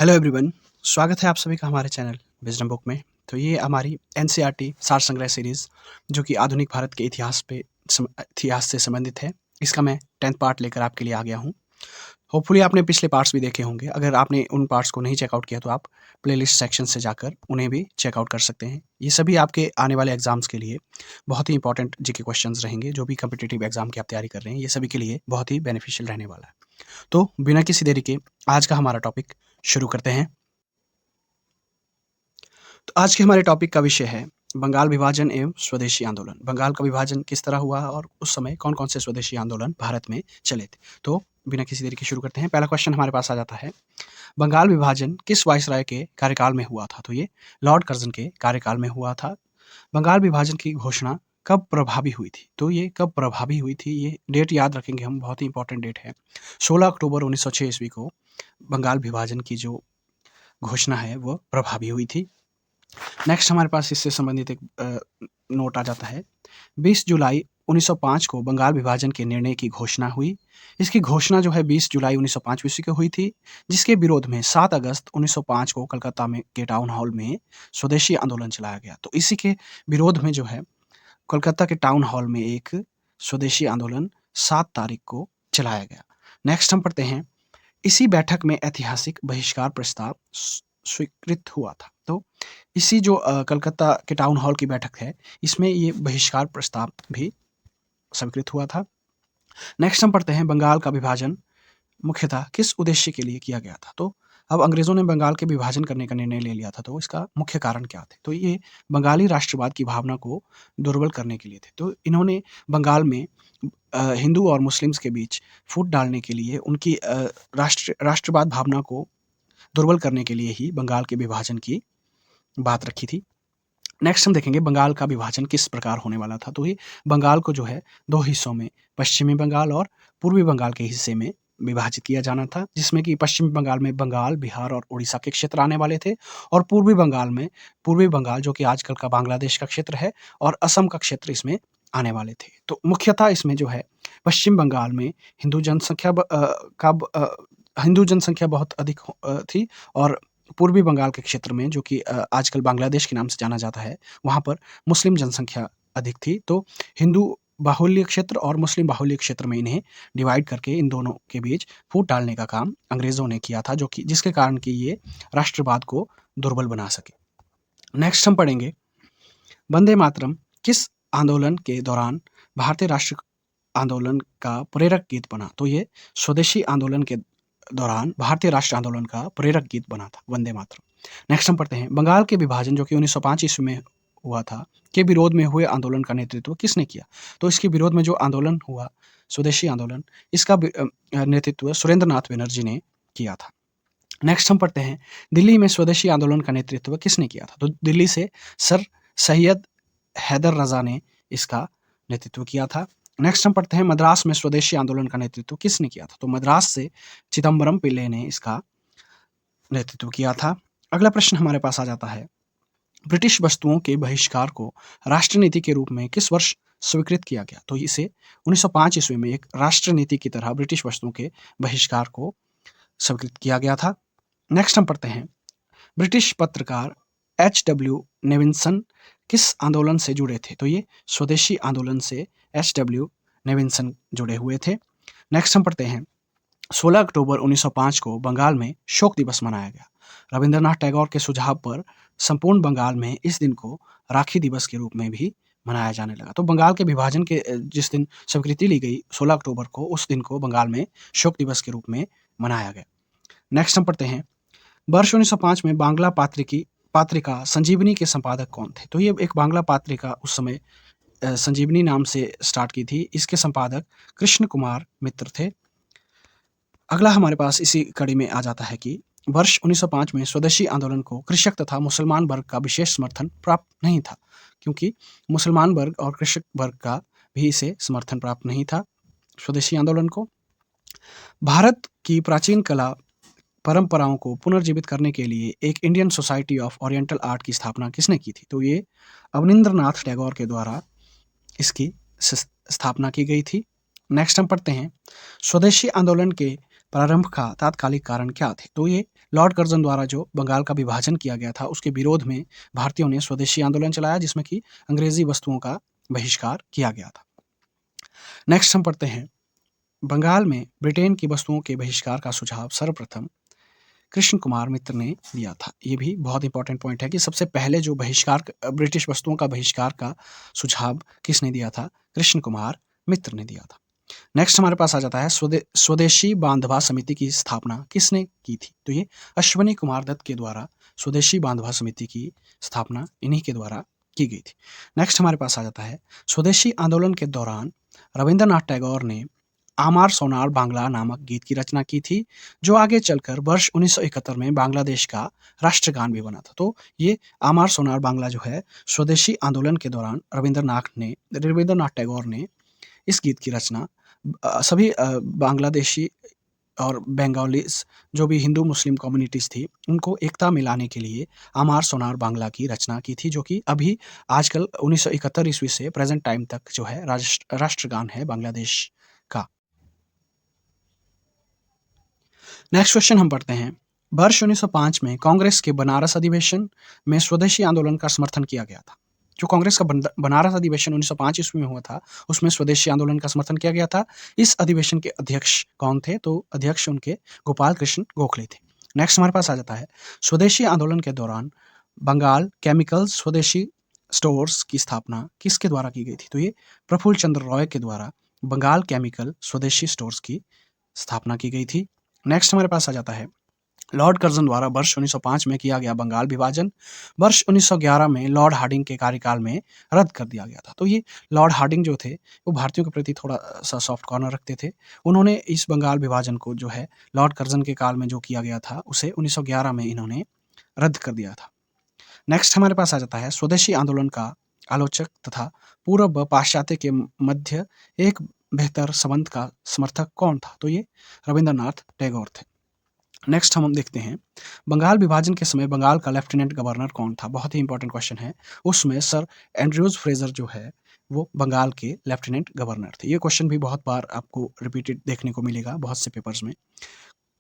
Hello everyone, स्वागत है आप सभी का हमारे चैनल विजडम बुक में। तो ये हमारी एनसीईआरटी सार संग्रह सीरीज़ जो कि आधुनिक भारत के इतिहास से संबंधित है, इसका मैं 10th पार्ट लेकर आपके लिए आ गया हूँ। होपफुली आपने पिछले पार्ट्स भी देखे होंगे। अगर आपने उन पार्ट्स को नहीं चेकआउट किया तो आप प्लेलिस्ट सेक्शन से जाकर उन्हें भी चेकआउट कर सकते हैं। ये सभी आपके आने वाले एग्जाम्स के लिए बहुत ही इंपॉर्टेंट जीके क्वेश्चंस रहेंगे। जो भी कम्पिटिटिव एग्जाम की आप तैयारी कर रहे हैं, ये सभी के लिए बहुत ही बेनिफिशियल रहने वाला है। तो बिना किसी देरी के आज का हमारा टॉपिक शुरू करते हैं। तो आज के हमारे टॉपिक का विषय है बंगाल विभाजन एवं स्वदेशी आंदोलन। बंगाल का विभाजन किस तरह हुआ और उस समय कौन कौन से स्वदेशी आंदोलन भारत में चले थे। तो बिना किसी देरी के शुरू करते हैं। पहला क्वेश्चन हमारे पास आ जाता है, बंगाल विभाजन किस वायसराय के कार्यकाल में हुआ था। तो ये लॉर्ड कर्जन के कार्यकाल में हुआ था। बंगाल विभाजन की घोषणा कब प्रभावी हुई थी। तो ये कब प्रभावी हुई थी, ये डेट याद रखेंगे हम, बहुत ही इंपॉर्टेंट डेट है। 16 अक्टूबर 1906 ईस्वी को बंगाल विभाजन की जो घोषणा है वो प्रभावी हुई थी। नेक्स्ट हमारे पास इससे संबंधित एक नोट आ जाता है, 20 जुलाई 1905 को बंगाल विभाजन के निर्णय की घोषणा हुई। इसकी घोषणा जो है 20 जुलाई 1905 ईस्वी को हुई थी, जिसके विरोध में 7 अगस्त 1905 को कलकत्ता में के टाउन हॉल में स्वदेशी आंदोलन चलाया गया। तो इसी के विरोध में जो है कोलकाता के टाउन हॉल में एक स्वदेशी आंदोलन 7 तारीख को चलाया गया। नेक्स्ट हम पढ़ते हैं, इसी बैठक में ऐतिहासिक बहिष्कार प्रस्ताव स्वीकृत हुआ था। तो इसी जो कलकत्ता के टाउन हॉल की बैठक है, इसमें ये बहिष्कार प्रस्ताव भी स्वीकृत हुआ था। नेक्स्ट हम पढ़ते हैं, बंगाल का विभाजन मुख्यतः किस उद्देश्य के लिए किया गया था। तो अब अंग्रेजों ने बंगाल के विभाजन करने का निर्णय ले लिया था, तो इसका मुख्य कारण क्या थे। तो ये बंगाली राष्ट्रवाद की भावना को दुर्बल करने के लिए थे। तो इन्होंने बंगाल में हिंदू और मुस्लिम्स के बीच फूट डालने के लिए, उनकी राष्ट्रवाद भावना को दुर्बल करने के लिए ही बंगाल के विभाजन की बात रखी थी। नेक्स्ट हम देखेंगे बंगाल का विभाजन किस प्रकार होने वाला था। तो ये बंगाल को जो है 2 हिस्सों में, पश्चिमी बंगाल और पूर्वी बंगाल के हिस्से में विभाजित किया जाना था, जिसमें कि पश्चिमी बंगाल में बंगाल, बिहार और उड़ीसा के क्षेत्र आने वाले थे, और पूर्वी बंगाल में पूर्वी बंगाल जो कि आजकल का बांग्लादेश का क्षेत्र है, और असम का क्षेत्र इसमें आने वाले थे। तो मुख्यतः इसमें जो है पश्चिम बंगाल में हिंदू जनसंख्या बहुत अधिक थी, और पूर्वी बंगाल के क्षेत्र में जो कि आजकल बांग्लादेश के नाम से जाना जाता है, वहाँ पर मुस्लिम जनसंख्या अधिक थी। तो हिंदू बाहुल्य क्षेत्र और मुस्लिम बाहुल्य क्षेत्र में इन्हें डिवाइड करके इन दोनों के बीच फूट डालने का काम अंग्रेज़ों ने किया था, जो कि जिसके कारण कि ये राष्ट्रवाद को दुर्बल बना सके। नेक्स्ट हम पढ़ेंगे, वंदे मातरम किस आंदोलन के दौरान भारतीय राष्ट्र आंदोलन का प्रेरक गीत बना। तो ये स्वदेशी आंदोलन के दौरान भारतीय राष्ट्र आंदोलन का प्रेरक गीत बना था वंदे मातरम। नेक्स्ट हम पढ़ते हैं, बंगाल के विभाजन जो कि 1905 ईस्वी में हुआ था, के विरोध में हुए आंदोलन का नेतृत्व किसने किया। तो इसके विरोध में जो आंदोलन हुआ, स्वदेशी आंदोलन, इसका नेतृत्व सुरेंद्र नाथ बनर्जी ने किया था। नेक्स्ट हम पढ़ते हैं, दिल्ली में स्वदेशी आंदोलन का नेतृत्व किसने किया था। तो दिल्ली से सर सैयद हैदर रजा ने इसका नेतृत्व किया था। नेक्स्ट हम पढ़ते हैं, मद्रास में स्वदेशी आंदोलन का नेतृत्व किसने किया था। तो मद्रास से चिदम्बरम पिल्ले ने इसका नेतृत्व किया था। अगला प्रश्न हमारे पास आ जाता है, ब्रिटिश वस्तुओं के बहिष्कार को राष्ट्र नीति के रूप में किस वर्ष स्वीकृत किया गया। तो इसे 1905 ईस्वी में एक राष्ट्र नीति की तरह ब्रिटिश वस्तुओं के बहिष्कार को स्वीकृत किया गया था। नेक्स्ट हम पढ़ते हैं, ब्रिटिश पत्रकार H.W. नेविन्सन किस आंदोलन से जुड़े थे। तो ये स्वदेशी आंदोलन से H.W. नेविन्सन जुड़े हुए थे। नेक्स्ट हम पढ़ते हैं, 16 अक्टूबर 1905 को बंगाल में शोक दिवस मनाया गया। रविंद्रनाथ टैगोर के सुझाव पर संपूर्ण बंगाल में इस दिन को राखी दिवस के रूप में भी मनाया जाने लगा। तो बंगाल के विभाजन के जिस दिन स्वीकृति ली गई 16 अक्टूबर को, उस दिन को बंगाल में शोक दिवस के रूप में मनाया गया। नेक्स्ट हम पढ़ते हैं, वर्ष 1905 में बांग्ला पत्रिका संजीवनी के संपादक कौन थे। तो ये एक बांग्ला पत्रिका उस समय संजीवनी नाम से स्टार्ट की थी। इसके संपादक कृष्ण कुमार मित्र थे। अगला हमारे पास इसी कड़ी में आ जाता है कि वर्ष 1905 में स्वदेशी आंदोलन को कृषक तथा मुसलमान वर्ग का विशेष समर्थन प्राप्त नहीं था, क्योंकि मुसलमान वर्ग और कृषक वर्ग का भी इसे समर्थन प्राप्त नहीं था स्वदेशी आंदोलन को। भारत की प्राचीन कला परंपराओं को पुनर्जीवित करने के लिए एक Indian society of oriental art की स्थापना किसने की थी। तो ये अवनींद्रनाथ टैगोर के द्वारा इसकी स्थापना की गई थी। नेक्स्ट हम पढ़ते हैं, स्वदेशी आंदोलन के प्रारंभ का तात्कालिक कारण क्या थे? तो ये लॉर्ड कर्जन द्वारा जो बंगाल का विभाजन किया गया था उसके विरोध में भारतीयों ने स्वदेशी आंदोलन चलाया, जिसमें कि अंग्रेजी वस्तुओं का बहिष्कार किया गया था। नेक्स्ट हम पढ़ते हैं, बंगाल में ब्रिटेन की वस्तुओं के बहिष्कार का सुझाव सर्वप्रथम कृष्ण कुमार मित्र ने दिया था। ये भी बहुत इंपॉर्टेंट पॉइंट है कि सबसे पहले जो बहिष्कार ब्रिटिश वस्तुओं का बहिष्कार का सुझाव किसने दिया था? कृष्ण कुमार मित्र ने दिया था। नेक्स्ट हमारे पास आ जाता है स्वदेशी बांधवा समिति की स्थापना किसने की थी? तो ये अश्वनी कुमार दत्त के द्वारा स्वदेशी बांधवा समिति की स्थापना इन्हीं के द्वारा की गई थी। नेक्स्ट हमारे पास आ जाता है, स्वदेशी आंदोलन के दौरान रविंद्रनाथ टैगोर ने आमार सोनार बांग्ला नामक गीत की रचना की थी, जो आगे चलकर वर्ष 1971 में बांग्लादेश का राष्ट्रगान भी बना था। तो ये आमार सोनार बांग्ला जो है स्वदेशी आंदोलन के दौरान रविंद्रनाथ टैगोर ने इस गीत की रचना सभी बांग्लादेशी और बंगालीज जो भी हिंदू मुस्लिम कम्युनिटीज़ थी उनको एकता में लाने के लिए आमार सोनार बांग्ला की रचना की थी, जो कि अभी आजकल 1971 ईस्वी से प्रेजेंट टाइम तक जो है राष्ट्रगान है बांग्लादेश का। नेक्स्ट क्वेश्चन हम पढ़ते हैं, वर्ष 1905 में कांग्रेस के बनारस अधिवेशन में स्वदेशी आंदोलन का समर्थन किया गया था। जो कांग्रेस का बनारस अधिवेशन 1905 ईस्वी में हुआ था उसमें स्वदेशी आंदोलन का समर्थन किया गया था। इस अधिवेशन के अध्यक्ष कौन थे? तो अध्यक्ष उनके गोपाल कृष्ण गोखले थे। नेक्स्ट हमारे पास आ जाता है, स्वदेशी आंदोलन के दौरान बंगाल केमिकल्स स्वदेशी स्टोर्स की स्थापना किसके द्वारा की गई थी? तो ये प्रफुल्ल चंद्र रॉय के द्वारा बंगाल केमिकल स्वदेशी स्टोर्स की स्थापना की गई थी। नेक्स्ट हमारे पास आ जाता है, लॉर्ड कर्जन द्वारा वर्ष 1905 में किया गया बंगाल विभाजन वर्ष 1911 में लॉर्ड हार्डिंग के कार्यकाल में रद्द कर दिया गया था। तो ये लॉर्ड हार्डिंग जो थे वो भारतीयों के प्रति थोड़ा सा सॉफ्ट कॉर्नर रखते थे। उन्होंने इस बंगाल विभाजन को जो है लॉर्ड कर्जन के काल में जो किया गया था उसे 1911 में इन्होंने रद्द कर दिया था। नेक्स्ट हमारे पास आ जाता है, स्वदेशी आंदोलन का आलोचक तथा पूर्व व पाश्चात्य के मध्य एक बेहतर संबंध का समर्थक कौन था? तो ये रविंद्रनाथ टैगोर थे। नेक्स्ट हम देखते हैं, बंगाल विभाजन के समय बंगाल का लेफ्टिनेंट गवर्नर कौन था? बहुत ही इंपॉर्टेंट क्वेश्चन है। उसमें सर एंड्रयूज फ्रेजर जो है वो बंगाल के लेफ्टिनेंट गवर्नर थे। ये क्वेश्चन भी बहुत बार आपको रिपीटेड देखने को मिलेगा बहुत से पेपर्स में।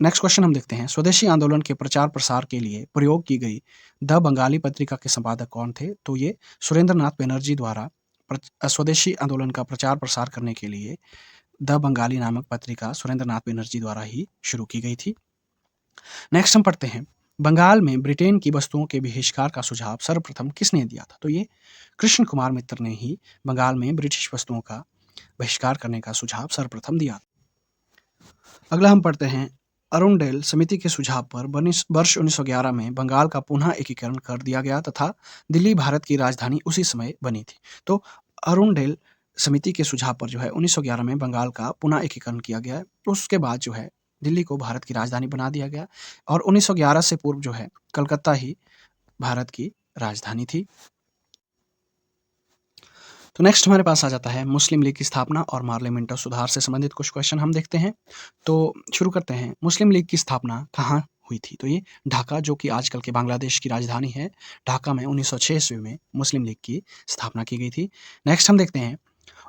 नेक्स्ट क्वेश्चन हम देखते हैं, स्वदेशी आंदोलन के प्रचार प्रसार के लिए प्रयोग की गई द बंगाली पत्रिका के संपादक कौन थे? तो ये सुरेंद्रनाथ बनर्जी द्वारा स्वदेशी आंदोलन का प्रचार प्रसार करने के लिए द बंगाली नामक पत्रिका सुरेंद्रनाथ बनर्जी द्वारा ही शुरू की गई थी। नेक्स्ट हम पढ़ते हैं, बंगाल में ब्रिटेन की वस्तुओं के बहिष्कार का सुझाव सर्वप्रथम किसने दिया था? तो ये कृष्ण कुमार मित्र ने ही बंगाल में ब्रिटिश वस्तुओं का बहिष्कार करने का सुझाव सर्वप्रथम दिया। अगला हम पढ़ते हैं, अरुणडेल समिति के सुझाव पर वर्ष 1911 में बंगाल का पुनः एकीकरण कर दिया गया तथा दिल्ली भारत की राजधानी उसी समय बनी थी। तो अरुणडेल समिति के सुझाव पर जो है 1911 में बंगाल का पुनः एकीकरण किया गया। उसके बाद जो है दिल्ली को भारत की राजधानी बना दिया गया और 1911 से पूर्व जो है कलकत्ता ही भारत की राजधानी थी। तो नेक्स्ट हमारे पास आ जाता है, मुस्लिम लीग की स्थापना और पार्लियामेंट सुधार से संबंधित कुछ क्वेश्चन हम देखते हैं। तो शुरू करते हैं, मुस्लिम लीग की स्थापना कहाँ हुई थी? तो ये ढाका, जो कि आजकल के बांग्लादेश की राजधानी है, ढाका में 1906 ईस्वी में मुस्लिम लीग की स्थापना की गई थी। नेक्स्ट हम देखते हैं,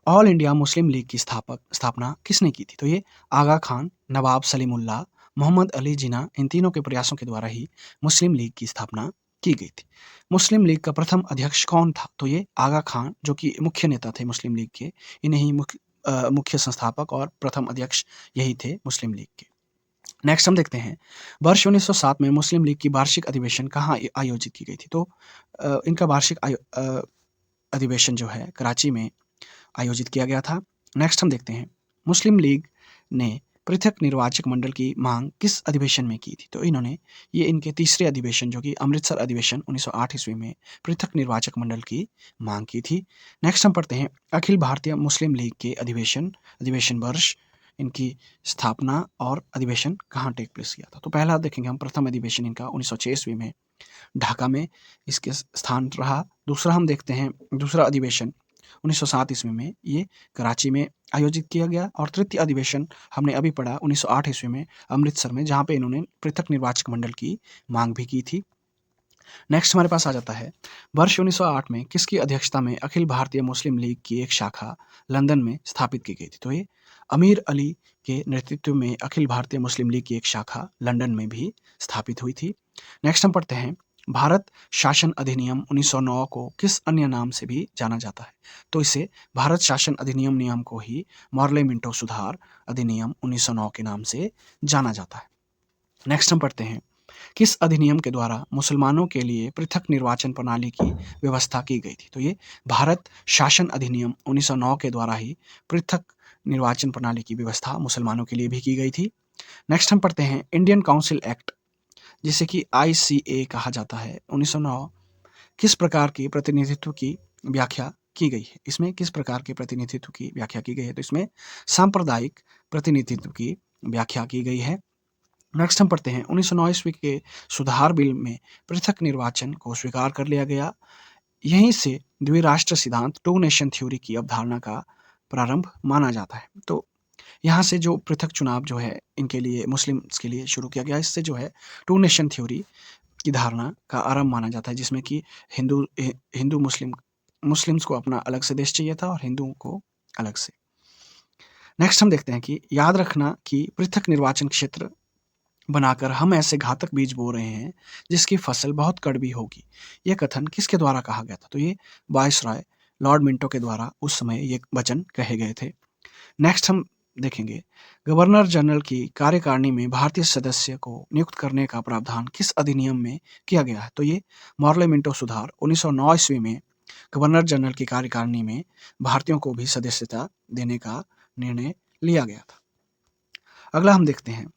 ऑल इंडिया मुस्लिम लीग की स्थापना किसने की थी? तो ये आगा खान, नवाब सलीमुल्लाह, मोहम्मद अली जिन्ना, इन तीनों के प्रयासों के द्वारा ही मुस्लिम लीग की स्थापना की गई थी। मुस्लिम लीग का प्रथम अध्यक्ष कौन था? तो ये आगा खान, जो कि मुख्य नेता थे मुस्लिम लीग के, इन्हें ही मुख्य संस्थापक और प्रथम अध्यक्ष यही थे मुस्लिम लीग के। नेक्स्ट हम देखते हैं, वर्ष 1907 में मुस्लिम लीग की वार्षिक अधिवेशन कहाँ आयोजित की गई थी? तो इनका वार्षिक अधिवेशन जो है कराची में आयोजित किया गया था। नेक्स्ट हम देखते हैं, मुस्लिम लीग ने पृथक निर्वाचक मंडल की मांग किस अधिवेशन में की थी? तो इन्होंने ये इनके तीसरे अधिवेशन जो कि अमृतसर अधिवेशन 1908 ईस्वी में पृथक निर्वाचक मंडल की मांग की थी। नेक्स्ट हम पढ़ते हैं, अखिल भारतीय मुस्लिम लीग के अधिवेशन वर्ष, इनकी स्थापना और अधिवेशन कहाँ टेक प्लेस किया था? तो पहला देखेंगे हम, प्रथम अधिवेशन इनका 1906 ईस्वी में ढाका में इसके स्थान रहा। दूसरा हम देखते हैं, दूसरा अधिवेशन 1907 ईस्वी में ये कराची में आयोजित किया गया और तृतीय अधिवेशन हमने अभी पढ़ा 1908 ईस्वी में अमृतसर में, जहाँ पे इन्होंने पृथक निर्वाचक मंडल की मांग भी की थी। नेक्स्ट हमारे पास आ जाता है, वर्ष 1908 में किसकी अध्यक्षता में अखिल भारतीय मुस्लिम लीग की एक शाखा लंदन में स्थापित की गई थी? तो ये अमीर अली के नेतृत्व में अखिल भारतीय मुस्लिम लीग की एक शाखा लंदन में भी स्थापित हुई थी। नेक्स्ट हम पढ़ते हैं, भारत शासन अधिनियम 1909 को किस अन्य नाम से भी जाना जाता है? तो इसे भारत शासन अधिनियम नियम को ही मॉर्ले मिंटो सुधार अधिनियम 1909 के नाम से जाना जाता है। नेक्स्ट हम पढ़ते हैं, किस अधिनियम के द्वारा मुसलमानों के लिए पृथक निर्वाचन प्रणाली की व्यवस्था की गई थी? तो ये भारत शासन अधिनियम 1909 के द्वारा ही पृथक निर्वाचन प्रणाली की व्यवस्था मुसलमानों के लिए भी की गई थी। नेक्स्ट हम पढ़ते हैं, इंडियन काउंसिल एक्ट जिसे कि ICA कहा जाता है 1909 किस प्रकार की प्रतिनिधित्व की व्याख्या की गई है? इसमें किस प्रकार के प्रतिनिधित्व की व्याख्या की गई है? तो इसमें सांप्रदायिक प्रतिनिधित्व की व्याख्या की गई है। नेक्स्ट हम पढ़ते हैं, 1909 ईस्वी के सुधार बिल में पृथक निर्वाचन को स्वीकार कर लिया गया। यहीं से द्विराष्ट्र सिद्धांत, टू नेशन थ्योरी की अवधारणा का प्रारंभ माना जाता है। तो यहाँ से जो पृथक चुनाव जो है इनके लिए, मुस्लिम्स के लिए शुरू किया गया, इससे जो है टू नेशन थ्योरी की धारणा का आरंभ माना जाता है, जिसमें कि हिंदू मुस्लिम्स को अपना अलग से देश चाहिए था और हिंदुओं को अलग से। नेक्स्ट हम देखते हैं कि याद रखना कि पृथक निर्वाचन क्षेत्र बनाकर हम ऐसे घातक बीज बो रहे हैं जिसकी फसल बहुत कड़वी होगी। यह कथन किसके द्वारा कहा गया था? तो ये वायसराय लॉर्ड मिंटो के द्वारा उस समय ये वचन कहे गए थे। नेक्स्ट हम देखेंगे, गवर्नर जनरल की कार्यकारिणी में भारतीय सदस्य को नियुक्त करने का प्रावधान किस अधिनियम में किया गया है? तो ये मॉर्ले मिंटो सुधार 1909 ईस्वी में गवर्नर जनरल की कार्यकारिणी में भारतीयों को भी सदस्यता देने का निर्णय लिया गया था। अगला हम देखते हैं,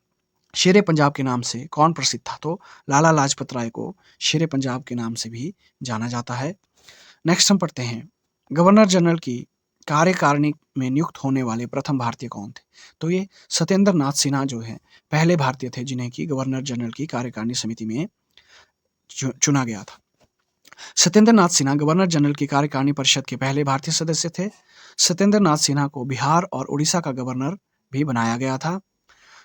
शेरे पंजाब के नाम से कौन प्रसिद्ध था? तो लाला लाजपत राय को शेरे पंजाब के नाम से भी जाना जाता है। नेक्स्ट हम पढ़ते हैं, गवर्नर जनरल की कार्यकारिणी में नियुक्त होने वाले प्रथम भारतीय कौन थे? तो ये सत्येंद्र नाथ सिन्हा जो है पहले भारतीय थे जिन्हें कि गवर्नर जनरल की कार्यकारिणी समिति में चुना गया था। सत्येंद्र नाथ सिन्हा गवर्नर जनरल की कार्यकारिणी परिषद के पहले भारतीय सदस्य थे। सत्येंद्र नाथ सिन्हा को बिहार और उड़ीसा का गवर्नर भी बनाया गया था।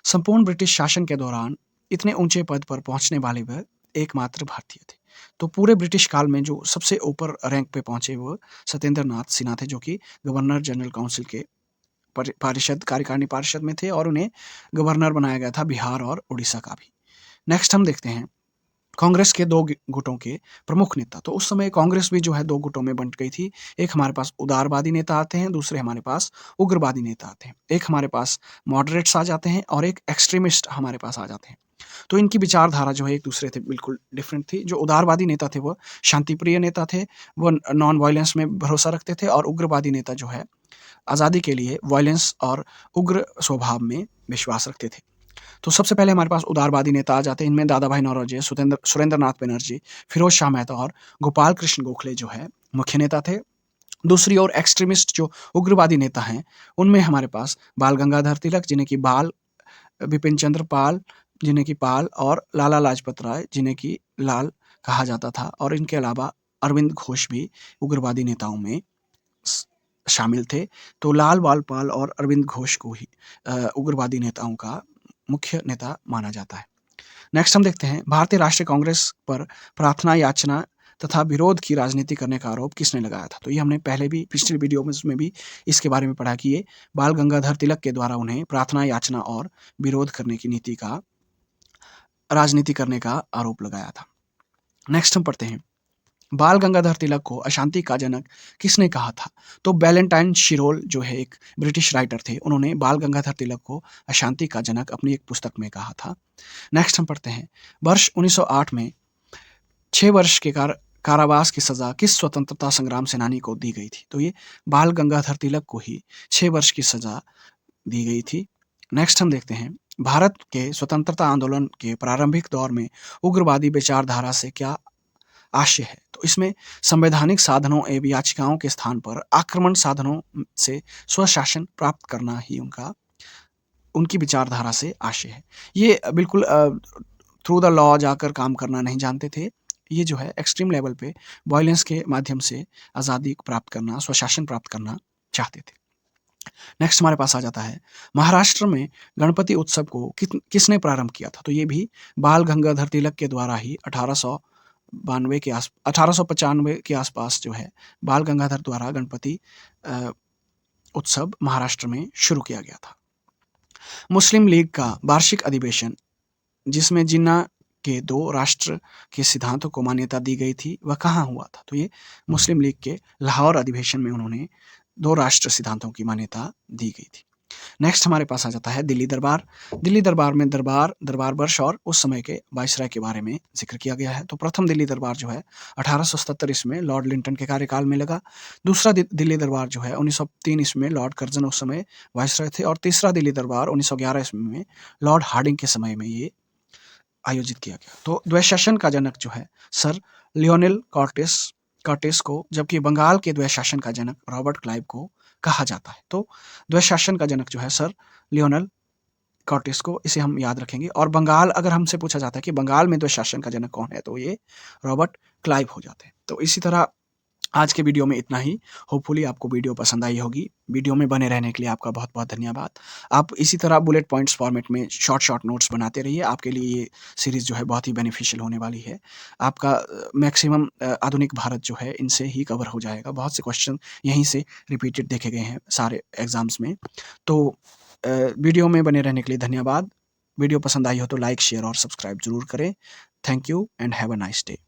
संपूर्ण ब्रिटिश शासन के दौरान इतने ऊंचे पद पर पहुंचने वाले वह एकमात्र भारतीय थे। तो पूरे ब्रिटिश काल में जो सबसे ऊपर रैंक पे पहुंचे वो सत्येंद्र नाथ सिन्हा थे, जो कि गवर्नर जनरल काउंसिल के कार्यकारिणी पारिषद में थे और उन्हें गवर्नर बनाया गया था बिहार और उड़ीसा का भी। नेक्स्ट हम देखते हैं, कांग्रेस के दो गुटों के प्रमुख नेता। तो उस समय कांग्रेस भी जो है दो गुटों में बंट गई थी। एक हमारे पास उदारवादी नेता आते हैं, दूसरे हमारे पास उग्रवादी नेता आते हैं। एक हमारे पास मॉडरेट्स आ जाते हैं और एक एक्सट्रीमिस्ट हमारे पास आ जाते हैं। तो इनकी विचारधारा जो है एक दूसरे से बिल्कुल डिफरेंट थी। जो उदारवादी नेता थे वो शांतिप्रिय नेता थे, वो नॉन वायलेंस में भरोसा रखते थे, और उग्रवादी नेता जो है आज़ादी के लिए वायलेंस और उग्र स्वभाव में विश्वास रखते थे। तो सबसे पहले हमारे पास उदारवादी नेता आ जाते हैं। इनमें दादा भाई नौरोजी, सुरेंद्र नाथ बनर्जी, फिरोज शाह मेहता और गोपाल कृष्ण गोखले जो है मुख्य नेता थे। दूसरी ओर एक्सट्रीमिस्ट जो उग्रवादी नेता हैं उनमें हमारे पास बाल गंगाधर तिलक जिन्हें कि बाल, बिपिन चंद्र पाल जिन्हें कि पाल, और लाला लाजपत राय जिन्हें कि लाल कहा जाता था। और इनके अलावा अरविंद घोष भी उग्रवादी नेताओं में शामिल थे। तो लाल बाल पाल और अरविंद घोष को ही उग्रवादी नेताओं का मुख्य नेता माना जाता है। नेक्स्ट हम देखते हैं, भारतीय राष्ट्रीय कांग्रेस पर प्रार्थना याचना तथा विरोध की राजनीति करने का आरोप किसने लगाया था? तो ये हमने पहले भी पिछले वीडियो में भी इसके बारे में पढ़ा कि ये बाल गंगाधर तिलक के द्वारा उन्हें प्रार्थना याचना और विरोध करने की नीति का, राजनीति करने का आरोप लगाया था। नेक्स्ट हम पढ़ते हैं, बाल गंगाधर तिलक को अशांति का जनक किसने कहा था? तो वैलेंटाइन शिरोल जो है एक ब्रिटिश राइटर थे, उन्होंने बाल गंगाधर तिलक को अशांति का जनक अपनी एक पुस्तक में कहा था। नेक्स्ट हम पढ़ते हैं, वर्ष 1908 में 6 वर्ष के कारावास की सजा किस स्वतंत्रता संग्राम सेनानी को दी गई थी? तो ये बाल गंगाधर तिलक को ही 6 वर्ष की सजा दी गई थी। नेक्स्ट हम देखते हैं, भारत के स्वतंत्रता आंदोलन के प्रारंभिक दौर में उग्रवादी विचारधारा से क्या आशय है? तो इसमें संवैधानिक साधनों एवं याचिकाओं के स्थान पर आक्रमण साधनों से स्वशासन प्राप्त करना ही उनकी विचारधारा से आशय है। ये बिल्कुल थ्रू द लॉ जाकर काम करना नहीं जानते थे। ये जो है एक्सट्रीम लेवल पे वायलेंस के माध्यम से आज़ादी प्राप्त करना, स्वशासन प्राप्त करना चाहते थे। नेक्स्ट हमारे पास आ जाता है, महाराष्ट्र में गणपति उत्सव को किसने प्रारंभ किया था? तो ये भी बाल गंगाधर तिलक के द्वारा ही 1895 के आसपास जो है बाल गंगाधर द्वारा गणपति उत्सव महाराष्ट्र में शुरू किया गया था। मुस्लिम लीग का वार्षिक अधिवेशन, जिसमें जिन्ना के 2 राष्ट्र के सिद्धांतों को मान्यता दी गई थी, वह कहाँ हुआ था? तो ये मुस्लिम लीग के लाहौर अधिवेशन में उन्होंने 2 राष्ट्र सिद्धांतों की मान्यता दी गई थी। नेक्स्ट हमारे पास आ जाता है दिल्ली दरबार। दिल्ली दरबार में दरबार वर्ष और उस समय के वायसराय के बारे में ज़िक्र किया गया है। तो प्रथम दिल्ली दरबार जो है 1877 ईस्वी में लॉर्ड लिंटन के कार्यकाल में लगा। दूसरा दिल्ली दरबार जो है 1903 ईस्वी में लॉर्ड कर्जन उस समय वायसराय थे, और तीसरा दिल्ली दरबार 1911 ईस्वी में लॉर्ड हार्डिंग के समय में ये आयोजित किया गया। तो द्वैशासन का जनक जो है सर लियोनेल कॉर्टेस को, जबकि बंगाल के द्वैशासन का जनक रॉबर्ट क्लाइव को कहा जाता है। तो द्वैशासन का जनक जो है सर लियोनेल कॉर्टेस को, इसे हम याद रखेंगे। और बंगाल, अगर हमसे पूछा जाता है कि बंगाल में द्वैशासन का जनक कौन है, तो ये रॉबर्ट क्लाइव हो जाते हैं। तो इसी तरह आज के वीडियो में इतना ही। होपफुली आपको वीडियो पसंद आई होगी। वीडियो में बने रहने के लिए आपका बहुत बहुत धन्यवाद। आप इसी तरह बुलेट पॉइंट्स फॉर्मेट में शॉर्ट नोट्स बनाते रहिए। आपके लिए ये सीरीज़ जो है बहुत ही बेनिफिशियल होने वाली है। आपका मैक्सिमम आधुनिक भारत जो है इनसे ही कवर हो जाएगा। बहुत से क्वेश्चन यहीं से रिपीटेड देखे गए हैं सारे एग्ज़ाम्स में। तो वीडियो में बने रहने के लिए धन्यवाद। वीडियो पसंद आई हो तो लाइक, शेयर और सब्सक्राइब ज़रूर करें। Thank you and have a nice day.